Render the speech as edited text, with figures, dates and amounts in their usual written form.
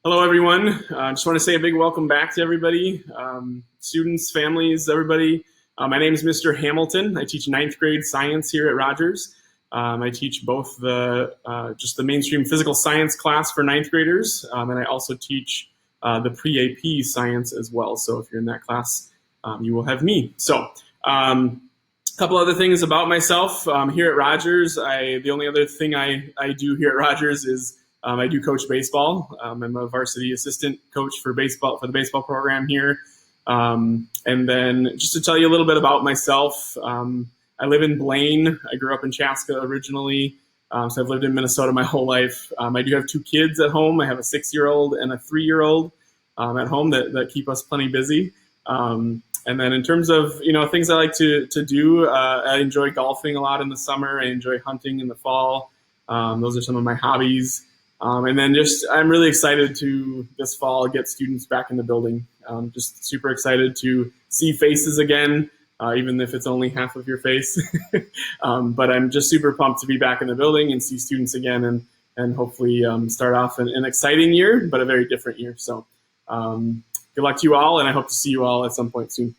Hello, everyone. I just want to say a big welcome back to everybody, students, families, everybody. My name is Mr. Hamilton. I teach ninth grade science here at Rogers. I teach both just the mainstream physical science class for ninth graders, and I also teach the pre-AP science as well. So if you're in that class, you will have me. So a couple other things about myself here at Rogers. The only other thing I do here at Rogers is I do coach baseball. I'm a varsity assistant coach for the baseball program here. And then just to tell you a little bit about myself, I live in Blaine. I grew up in Chaska originally, so I've lived in Minnesota my whole life. I do have two kids at home. I have a 6-year-old and a 3-year-old at home that keep us plenty busy. And then in terms of things I like to do, I enjoy golfing a lot in the summer. I enjoy hunting in the fall. Those are some of my hobbies. And then I'm really excited to this fall get students back in the building. Just super excited to see faces again, even if it's only half of your face. But I'm just super pumped to be back in the building and see students again and hopefully start off an exciting year, but a very different year. So good luck to you all, and I hope to see you all at some point soon.